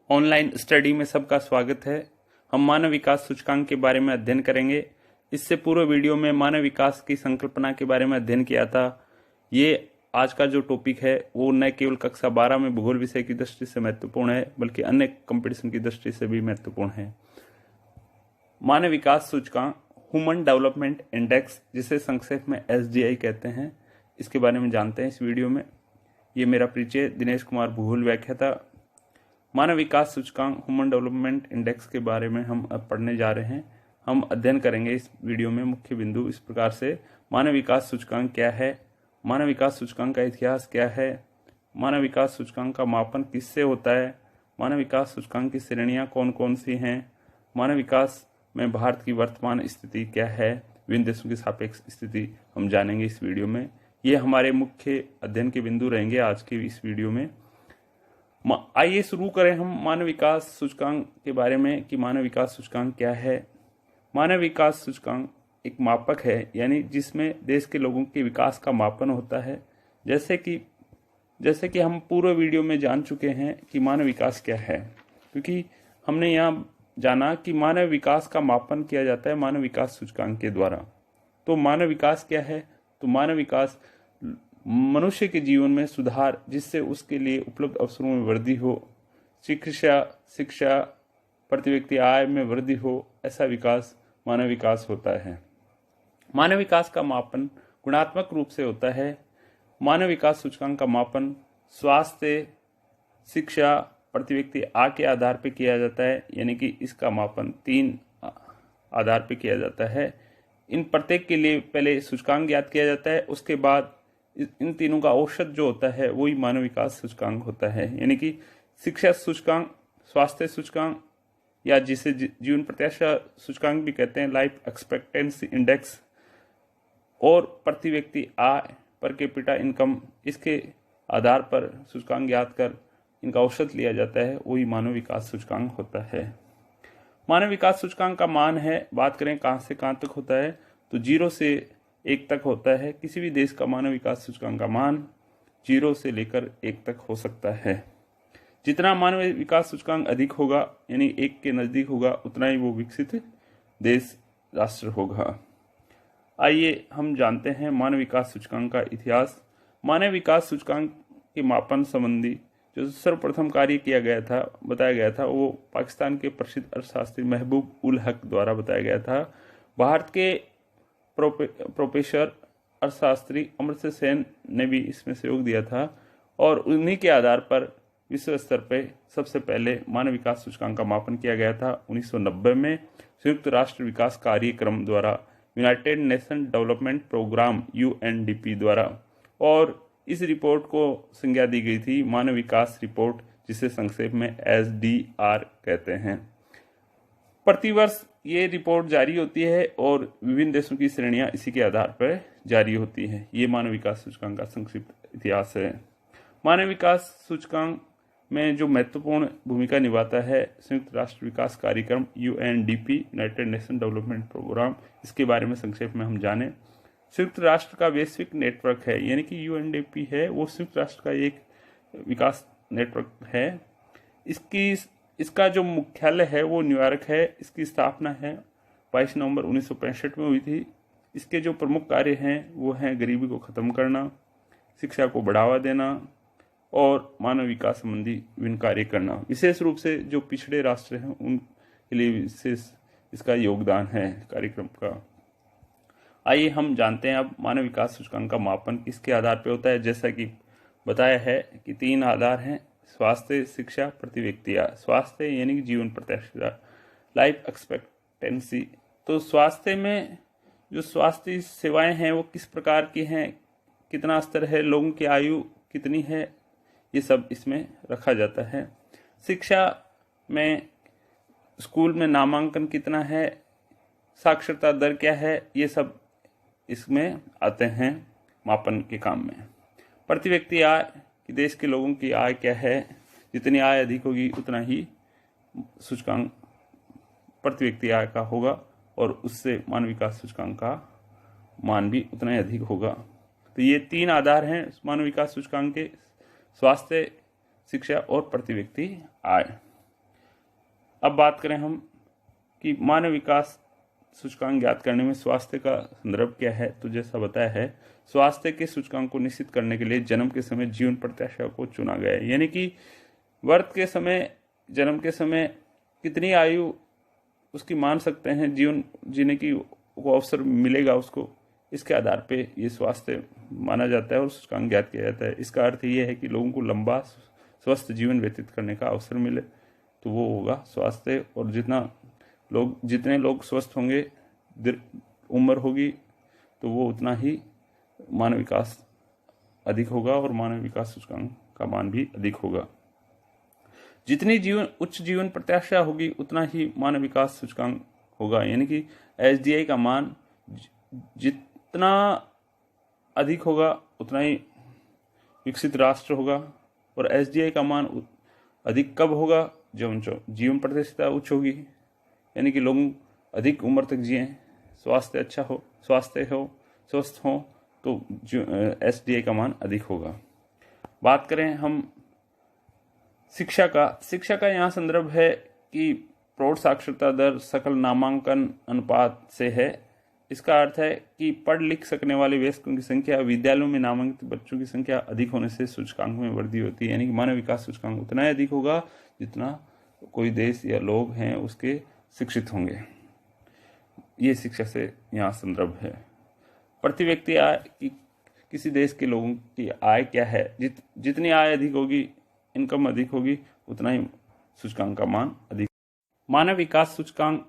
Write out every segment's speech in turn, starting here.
Online study में सबका स्वागत है। हम मानव विकास सूचकांक के बारे में अध्ययन करेंगे। इससे पूर्व वीडियो में मानव विकास की संकल्पना के बारे में अध्ययन किया था। ये आज का जो टॉपिक है वो न केवल कक्षा 12 में भूगोल विषय की दृष्टि से महत्वपूर्ण है बल्कि अन्य कंपटीशन की दृष्टि से भी महत्वपूर्ण है। मानव विकास सूचकांक ह्यूमन डेवलपमेंट इंडेक्स, जिसे संक्षेप में SDI कहते हैं, इसके बारे में जानते हैं इस वीडियो में। ये मेरा परिचय दिनेश कुमार भूगोल व्याख्याता। मानव विकास सूचकांक ह्यूमन डेवलपमेंट इंडेक्स के बारे में हम अब पढ़ने जा रहे हैं। हम अध्ययन करेंगे इस वीडियो में मुख्य बिंदु इस प्रकार से: मानव विकास सूचकांक क्या है, मानव विकास सूचकांक का इतिहास क्या है, मानव विकास सूचकांक का मापन किससे होता है, मानव विकास सूचकांक की श्रेणियां कौन कौन सी हैं, मानव विकास में भारत की वर्तमान स्थिति क्या है, विभिन्न देशों की सापेक्ष स्थिति हम जानेंगे इस वीडियो में। ये हमारे मुख्य अध्ययन के बिंदु रहेंगे आज के इस वीडियो में। आइए शुरू करें हम मानव विकास सूचकांक के बारे में कि मानव विकास सूचकांक क्या है। मानव विकास सूचकांक एक मापक है, यानी जिसमें देश के लोगों के विकास का मापन होता है। जैसे कि हम पूर्व वीडियो में जान चुके हैं कि मानव विकास क्या है, क्योंकि हमने यहाँ जाना कि मानव विकास का मापन किया जाता है मानव विकास सूचकांक के द्वारा। तो मानव विकास क्या है? तो मानव विकास मनुष्य के जीवन में सुधार, जिससे उसके लिए उपलब्ध अवसरों में वृद्धि हो, शिक्षा प्रति व्यक्ति आय में वृद्धि हो, ऐसा विकास मानव विकास होता है। मानव विकास का मापन गुणात्मक रूप से होता है। मानव विकास सूचकांक का मापन स्वास्थ्य, शिक्षा, प्रति व्यक्ति आय के आधार पर किया जाता है, यानी कि इसका मापन 3 आधार पर किया जाता है। इन प्रत्येक के लिए पहले सूचकांक ज्ञात किया जाता है, उसके बाद इन तीनों का औसत जो होता है वही मानव विकास सूचकांक होता है। यानी कि शिक्षा सूचकांक, स्वास्थ्य सूचकांक, या जिसे जीवन प्रत्याशा सूचकांक भी कहते हैं, लाइफ एक्सपेक्टेंसी इंडेक्स, और प्रति व्यक्ति आय, पर कैपिटा इनकम, इसके आधार पर सूचकांक ज्ञात कर इनका औसत लिया जाता है, वही मानव विकास सूचकांक होता है। मानव विकास सूचकांक का मान है, बात करें कहाँ से कहाँ तक होता है, तो 0 से 1 तक होता है। किसी भी देश का मानव विकास सूचकांक का मान 0 से लेकर 1 तक हो सकता है। जितना मानव विकास सूचकांक अधिक होगा, यानी 1 के नज़दीक होगा, उतना ही वो विकसित देश राष्ट्र होगा। आइए हम जानते हैं मानव विकास सूचकांक का इतिहास। मानव विकास सूचकांक के मापन संबंधी जो सर्वप्रथम कार्य किया गया था, बताया गया था, वो पाकिस्तान के प्रसिद्ध अर्थशास्त्री महबूब उल हक द्वारा बताया गया था। भारत के प्रोफेसर अर्थशास्त्री अमर्त्य सेन ने भी इसमें सहयोग दिया था, और उन्हीं के आधार पर विश्व स्तर पर सबसे पहले मानव विकास सूचकांक का मापन किया गया था 1990 में संयुक्त राष्ट्र विकास कार्यक्रम द्वारा, united nation development programme UNDP द्वारा, और इस रिपोर्ट को संज्ञा दी गई थी मानव विकास रिपोर्ट, जिसे संक्षेप में SDR कहते हैं। प्रतिवर्ष ये रिपोर्ट जारी होती है और विभिन्न देशों की श्रेणियां इसी के आधार पर जारी होती हैं। ये मानव विकास सूचकांक का संक्षिप्त इतिहास है। मानव विकास सूचकांक में जो महत्वपूर्ण भूमिका निभाता है संयुक्त राष्ट्र विकास कार्यक्रम UNDP, united nation development programme, इसके बारे में संक्षेप में हम जानें। संयुक्त राष्ट्र का वैश्विक नेटवर्क है, यानी कि UNDP है वो संयुक्त राष्ट्र का एक विकास नेटवर्क है। इसका जो मुख्यालय है वो न्यूयॉर्क है। इसकी स्थापना है 22 नवंबर 1965 में हुई थी। इसके जो प्रमुख कार्य हैं वो हैं गरीबी को ख़त्म करना, शिक्षा को बढ़ावा देना, और मानव विकास संबंधी विभिन्न कार्य करना। विशेष रूप से जो पिछड़े राष्ट्र हैं उनके लिए विशेष इसका योगदान है कार्यक्रम का। आइए हम जानते हैं अब मानव विकास सूचकांक का मापन किसके आधार पर होता है। जैसा कि बताया है कि 3 आधार हैं: स्वास्थ्य, शिक्षा, प्रति व्यक्ति आय। स्वास्थ्य यानी कि जीवन प्रत्याशा, लाइफ एक्सपेक्टेंसी। तो स्वास्थ्य में जो स्वास्थ्य सेवाएं हैं वो किस प्रकार की हैं, कितना स्तर है, लोगों की आयु कितनी है, ये सब इसमें रखा जाता है। शिक्षा में स्कूल में नामांकन कितना है, साक्षरता दर क्या है, ये सब इसमें आते हैं मापन के काम में। प्रति व्यक्ति आय कि देश के लोगों की आय क्या है, जितनी आय अधिक होगी उतना ही सूचकांक प्रति व्यक्ति आय का होगा, और उससे मानव विकास सूचकांक का मान भी उतना ही अधिक होगा। तो ये 3 आधार हैं मानव विकास सूचकांक के: स्वास्थ्य, शिक्षा और प्रति व्यक्ति आय। अब बात करें हम कि मानव विकास सूचकांक ज्ञात करने में स्वास्थ्य का संदर्भ क्या है। तो जैसा बताया है, स्वास्थ्य के सूचकांक को निश्चित करने के लिए जन्म के समय जीवन प्रत्याशा को चुना गया है, यानी कि वर्त के समय, जन्म के समय कितनी आयु उसकी मान सकते हैं, जीवन जीने की को अवसर मिलेगा उसको, इसके आधार पे ये स्वास्थ्य माना जाता है और सूचकांक ज्ञात किया जाता है। इसका अर्थ ये है कि लोगों को लंबा स्वस्थ जीवन व्यतीत करने का अवसर मिले तो वो होगा स्वास्थ्य, और जितने लोग स्वस्थ होंगे, उम्र होगी, तो वो उतना ही मानव विकास अधिक होगा और मानव विकास सूचकांक का मान भी अधिक होगा। जितनी उच्च जीवन प्रत्याशा होगी उतना ही मानव विकास सूचकांक होगा, यानी कि एसडीआई का मान जितना अधिक होगा उतना ही विकसित राष्ट्र होगा। और एसडीआई का मान अधिक कब होगा? जब जीवन प्रत्याशा उच्च होगी, यानी कि लोग अधिक उम्र तक जिए, स्वास्थ्य अच्छा हो, स्वस्थ हो, तो एसडीआई का मान अधिक होगा। बात करें हम शिक्षा का यहाँ संदर्भ है कि प्रौढ़ साक्षरता दर सकल नामांकन अनुपात से है। इसका अर्थ है कि पढ़ लिख सकने वाले वयस्कों की संख्या, विद्यालयों में नामांकित बच्चों की संख्या अधिक होने से सूचकांक में वृद्धि होती है, यानी कि मानव विकास सूचकांक उतना ही अधिक होगा जितना कोई देश या लोग हैं उसके शिक्षित होंगे। ये शिक्षा से यहाँ संदर्भ है। प्रति व्यक्ति आय की किसी देश के लोगों की आय क्या है, जितनी आय अधिक होगी, इनकम अधिक होगी, उतना ही सूचकांक का मान अधिक। मानव विकास सूचकांक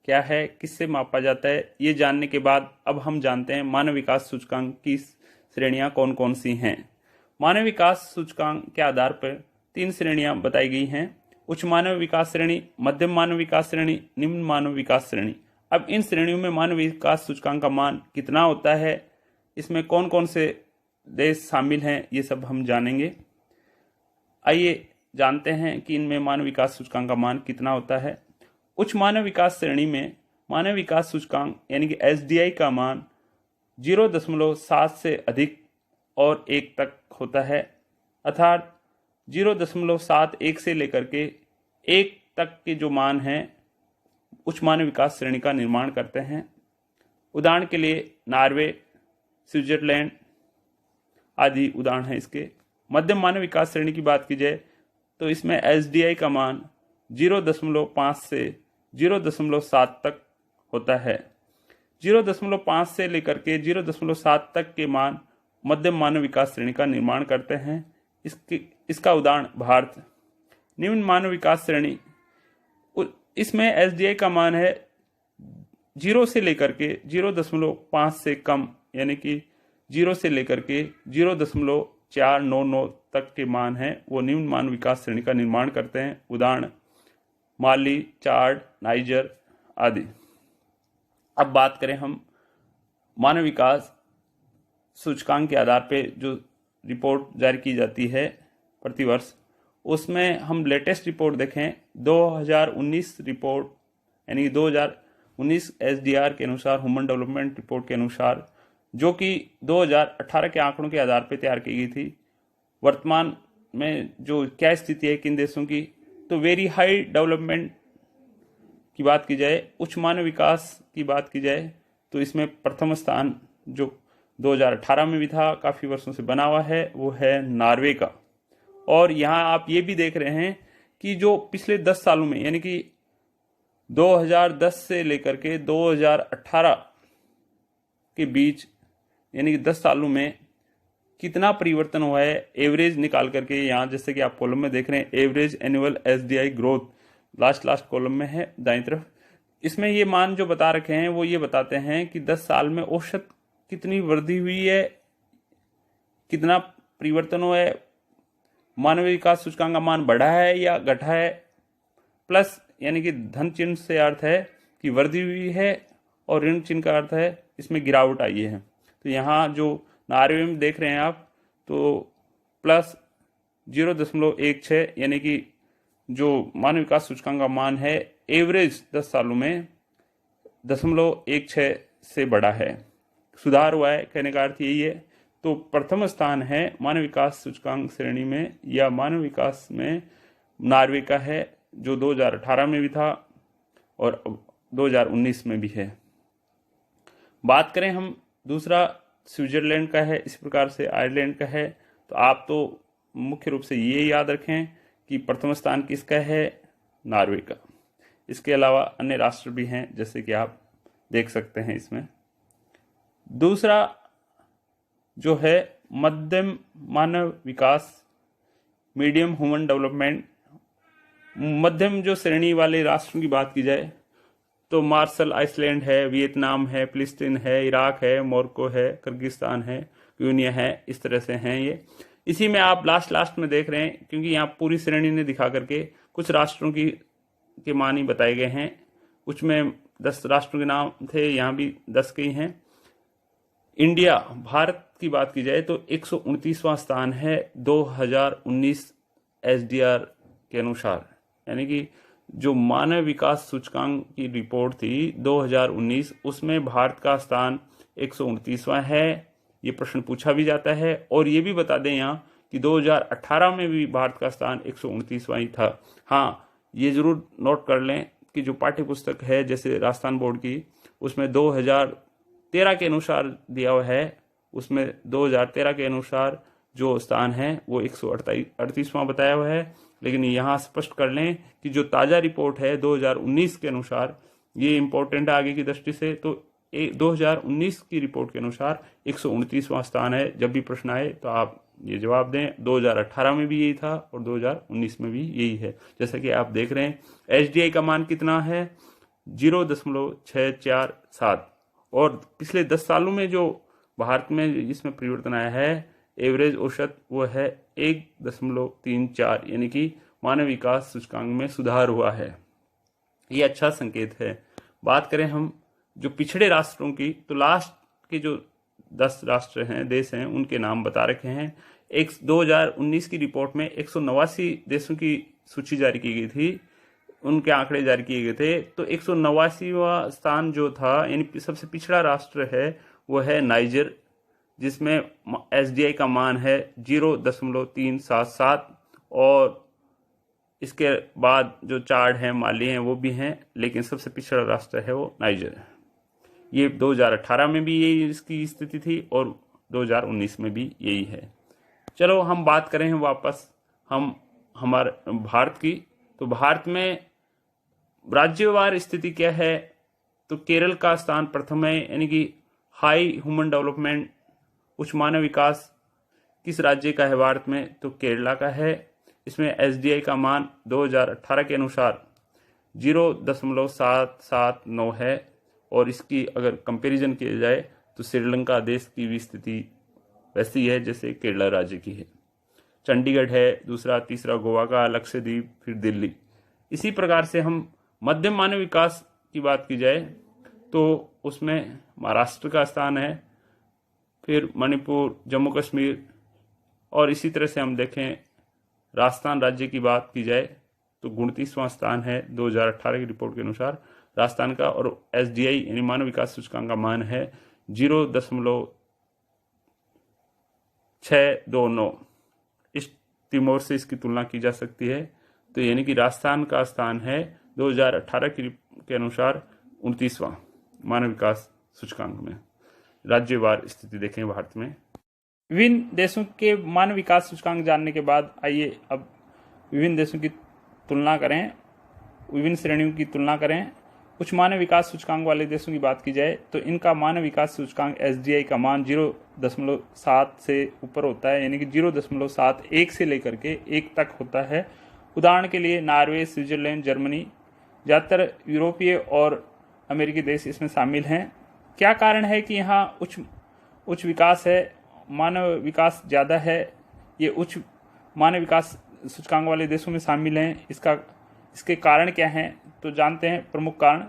क्या है, किससे मापा जाता है, ये जानने के बाद अब हम जानते हैं मानव विकास सूचकांक की श्रेणियां कौन कौन सी हैं। मानव विकास सूचकांक के आधार पर 3 श्रेणियां बताई गई हैं: उच्च मानव विकास श्रेणी, मध्यम मानव विकास श्रेणी, निम्न मानव विकास श्रेणी। अब इन श्रेणियों में मानव विकास सूचकांक का मान कितना होता है, इसमें कौन कौन से देश शामिल हैं, ये सब हम जानेंगे। आइए जानते हैं कि इनमें मानव विकास सूचकांक का मान कितना होता है। उच्च मानव विकास श्रेणी में मानव विकास सूचकांक यानी कि एसडीआई का मान 0.7 से अधिक और 1 तक होता है, अर्थात 0.71 से लेकर के 1 तक के जो मान हैं उच्च मानव विकास श्रेणी का निर्माण करते हैं। उदाहरण के लिए नॉर्वे, स्विट्जरलैंड आदि उदाहरण हैं इसके। मध्यम मानव विकास श्रेणी की बात की जाए तो इसमें एसडीआई का मान 0.5 से 0.7 तक होता है। 0.5 से लेकर के 0.7 तक के मान मध्यम मानव विकास श्रेणी का निर्माण करते हैं। इसका उदाहरण भारत। निम्न मानव विकास श्रेणी, इसमें एसडीआई का मान है 0 से लेकर के 0.5 से कम, यानी कि 0 से लेकर के 0.499 तक के मान हैं, वो निम्न मानव विकास श्रेणी का निर्माण करते हैं। उदाहरण माली, चाड, नाइजर आदि। अब बात करें हम मानव विकास सूचकांक के आधार पे जो रिपोर्ट जारी की जाती है प्रतिवर्ष, उसमें हम लेटेस्ट रिपोर्ट देखें 2019 रिपोर्ट, यानी 2019 एसडीआर के अनुसार, ह्यूमन डेवलपमेंट रिपोर्ट के अनुसार, जो कि 2018 के आंकड़ों के आधार पर तैयार की गई थी। वर्तमान में जो क्या स्थिति है किन देशों की, तो वेरी हाई डेवलपमेंट की बात की जाए, उच्च मानव विकास की बात की जाए, तो इसमें प्रथम स्थान जो 2018 में भी था, काफ़ी वर्षों से बना हुआ है, वो है नॉर्वे का। और यहाँ आप ये भी देख रहे हैं कि जो पिछले 10 सालों में, यानी कि 2010 से लेकर के 2018 के बीच, यानी कि 10 सालों में कितना परिवर्तन हुआ है, एवरेज निकाल करके यहाँ जैसे कि आप कॉलम में देख रहे हैं, average annual SDI growth last column में है दाईं तरफ। इसमें ये मान जो बता रखे हैं वो ये बताते हैं कि 10 साल में औसत कितनी वृद्धि हुई है, कितना परिवर्तन हुआ है, मानव विकास सूचकांक का मान बढ़ा है या घटा है। प्लस यानी कि धन चिन्ह से अर्थ है कि वृद्धि हुई है और ऋण चिन्ह का अर्थ है इसमें गिरावट आई है। तो यहाँ जो नॉर्वे में देख रहे हैं आप, तो प्लस 0.16, यानी कि जो मानव विकास सूचकांक का मान है एवरेज 10 सालों में 0.16 से बढ़ा है, सुधार हुआ है, कहने का अर्थ यही है। तो प्रथम स्थान है मानव विकास सूचकांक श्रेणी में या मानव विकास में नॉर्वे का है, जो 2018 में भी था और 2019 में भी है। बात करें हम दूसरा स्विट्जरलैंड का है, इस प्रकार से आयरलैंड का है। तो आप तो मुख्य रूप से ये याद रखें कि प्रथम स्थान किसका है, नॉर्वे का। इसके अलावा अन्य राष्ट्र भी हैं जैसे कि आप देख सकते हैं इसमें। दूसरा जो है मध्यम मानव विकास, मीडियम ह्यूमन डेवलपमेंट, मध्यम जो श्रेणी वाले राष्ट्रों की बात की जाए तो मार्शल आइसलैंड है, वियतनाम है, फिलिस्तीन है, इराक है, मोरक्को है, किर्गिस्तान है, यूनिया है, इस तरह से हैं ये। इसी में आप लास्ट में देख रहे हैं, क्योंकि यहाँ पूरी श्रेणी ने दिखा करके कुछ राष्ट्रों के मान ही बताए गए हैं। कुछ में 10 राष्ट्रों के नाम थे, यहाँ भी 10 के ही हैं। इंडिया, भारत की बात की जाए तो 129वां स्थान है 2019 SDR के अनुसार, यानी कि जो मानव विकास सूचकांक की रिपोर्ट थी 2019, उसमें भारत का स्थान 129वां है। ये प्रश्न पूछा भी जाता है। और ये भी बता दें यहाँ कि 2018 में भी भारत का स्थान 129वां ही था। हाँ, ये जरूर नोट कर लें कि जो पाठ्य पुस्तक है जैसे राजस्थान बोर्ड की, उसमें 2013 के अनुसार दिया हुआ है, उसमें 2013 के अनुसार जो स्थान है वो 138वां बताया हुआ है। लेकिन यहाँ स्पष्ट कर लें कि जो ताज़ा रिपोर्ट है 2019 के अनुसार, ये इम्पोर्टेंट है आगे की दृष्टि से, तो 2019 की रिपोर्ट के अनुसार 129वां स्थान है। जब भी प्रश्न आए तो आप ये जवाब दें। 2018 में भी यही था और 2019 में भी यही है। जैसा कि आप देख रहे हैं SDI का मान कितना है, 0.647। और पिछले 10 सालों में जो भारत में इसमें परिवर्तन आया है, एवरेज औसत वो है 1.34, यानी कि मानव विकास सूचकांक में सुधार हुआ है। ये अच्छा संकेत है। बात करें हम जो पिछड़े राष्ट्रों की, तो लास्ट के जो 10 राष्ट्र हैं, देश हैं, उनके नाम बता रखे हैं। 2019 की रिपोर्ट में 189 देशों की सूची जारी की गई थी, उनके आंकड़े जारी किए गए थे। तो 189वां स्थान जो था, यानी सबसे पिछड़ा राष्ट्र है, वो है नाइजर, जिसमें SDI का मान है 0.377। और इसके बाद जो चार्ड हैं, माली हैं, वो भी हैं, लेकिन सबसे पिछड़ा राष्ट्र है वो नाइजर। ये 2018 में भी यही इसकी स्थिति थी और 2019 में भी यही है। चलो हम बात करें वापस हमारे भारत की। तो भारत में राज्यवार स्थिति क्या है, तो केरल का स्थान प्रथम है, यानी कि हाई ह्यूमन डेवलपमेंट, उच्च मानव विकास किस राज्य का है भारत में, तो केरला का है। इसमें SDI का मान 2018 के अनुसार 0.779 है। और इसकी अगर कंपैरिजन किया जाए तो श्रीलंका देश की भी स्थिति वैसी है जैसे केरला राज्य की है। चंडीगढ़ है दूसरा, तीसरा गोवा का, लक्षद्वीप, फिर दिल्ली। इसी प्रकार से हम मध्यम मानव विकास की बात की जाए तो उसमें महाराष्ट्र का स्थान है, फिर मणिपुर, जम्मू कश्मीर। और इसी तरह से हम देखें राजस्थान राज्य की बात की जाए तो 29वां स्थान है 2018 की रिपोर्ट के अनुसार राजस्थान का। और SDI यानी मानव विकास सूचकांक का मान है 0.629। इस तिमोर से इसकी तुलना की जा सकती है। तो यानी कि राजस्थान का स्थान है 2018 के अनुसार 29वां मानव विकास सूचकांक में। राज्यवार स्थिति देखें भारत में। विभिन्न देशों के मानव विकास सूचकांक जानने के बाद आइए अब विभिन्न देशों की तुलना करें, विभिन्न श्रेणियों की तुलना करें। उच्च मानव विकास सूचकांक वाले देशों की बात की जाए तो इनका मानव विकास सूचकांक SDI का मान 0.7 से ऊपर होता है, यानी कि 0.71 से लेकर के 1 तक होता है। उदाहरण के लिए नॉर्वे, स्विट्जरलैंड, जर्मनी, ज़्यादातर यूरोपीय और अमेरिकी देश इसमें शामिल हैं। क्या कारण है कि यहाँ उच्च विकास है, मानव विकास ज़्यादा है, ये उच्च मानव विकास सूचकांक वाले देशों में शामिल हैं? इसके कारण क्या हैं, तो जानते हैं। प्रमुख कारण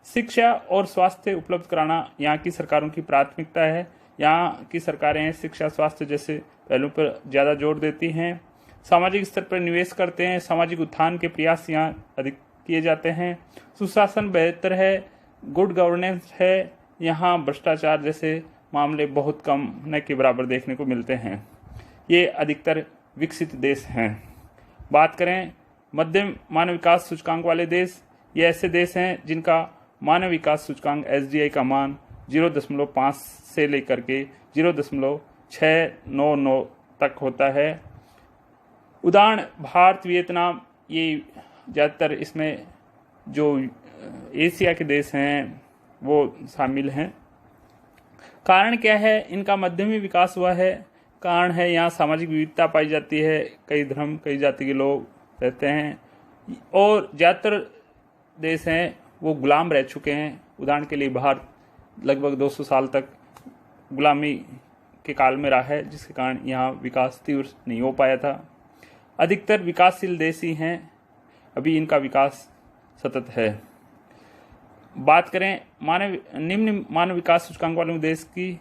शिक्षा और स्वास्थ्य उपलब्ध कराना यहाँ की सरकारों की प्राथमिकता है। यहाँ की सरकारें शिक्षा, स्वास्थ्य जैसे पहलुओं पर ज़्यादा जोर देती हैं। सामाजिक स्तर पर निवेश करते हैं, सामाजिक उत्थान के प्रयास यहाँ अधिक किए जाते हैं। सुशासन बेहतर है, गुड गवर्नेंस है, यहाँ भ्रष्टाचार जैसे मामले बहुत कम न के बराबर देखने को मिलते हैं। ये अधिकतर विकसित देश हैं। बात करें मध्यम मानव विकास सूचकांक वाले देश ये ऐसे देश हैं जिनका मानव विकास सूचकांक SDI का मान 0.5 से लेकर के 0.699 तक होता है। उदाहरण भारत, वियतनाम, ये ज़्यादातर इसमें जो एशिया के देश हैं वो शामिल हैं। कारण क्या है? इनका मध्यमी विकास हुआ है। कारण है यहाँ सामाजिक विविधता पाई जाती है, कई धर्म कई जाति के लोग रहते हैं और ज़्यादातर देश हैं वो गुलाम रह चुके हैं। उदाहरण के लिए भारत लगभग 200 साल तक गुलामी के काल में रहा है, जिसके कारण यहाँ विकास तीव्र नहीं हो पाया था। अधिकतर विकासशील देश ही हैं, अभी इनका विकास सतत है। बात करें निम्न मानव विकास सूचकांक वाले देश की,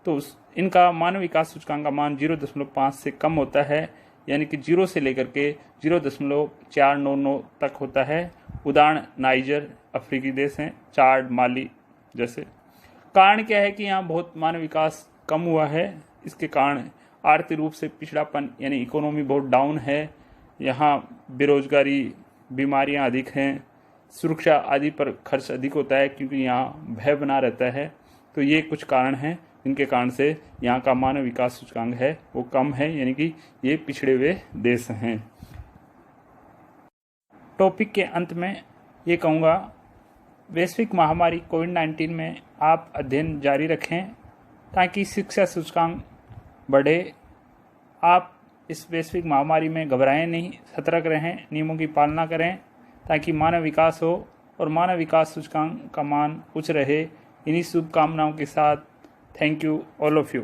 तो इनका मानव विकास सूचकांक का मान 0.5 से कम होता है, यानी कि 0 से लेकर के 0.499 तक होता है। उदाहरण नाइजर, अफ्रीकी देश हैं, चाड, माली जैसे। कारण क्या है कि यहाँ बहुत मानव विकास कम हुआ है। इसके कारण आर्थिक रूप से पिछड़ापन यानी इकोनॉमी बहुत डाउन है। यहाँ बेरोजगारी, बीमारियाँ अधिक हैं, सुरक्षा आदि पर खर्च अधिक होता है क्योंकि यहाँ भय बना रहता है। तो ये कुछ कारण हैं जिनके कारण से यहाँ का मानव विकास सूचकांक है वो कम है, यानी कि ये पिछड़े हुए देश हैं। टॉपिक के अंत में ये कहूँगा, वैश्विक महामारी कोविड-19 में आप अध्ययन जारी रखें ताकि शिक्षा सूचकांक बढ़े। आप इस वैश्विक महामारी में घबराएं नहीं, सतर्क रहें, नियमों की पालना करें ताकि मानव विकास हो और मानव विकास सूचकांक का मान उच्च रहे। इन्हीं शुभकामनाओं के साथ thank you all of you.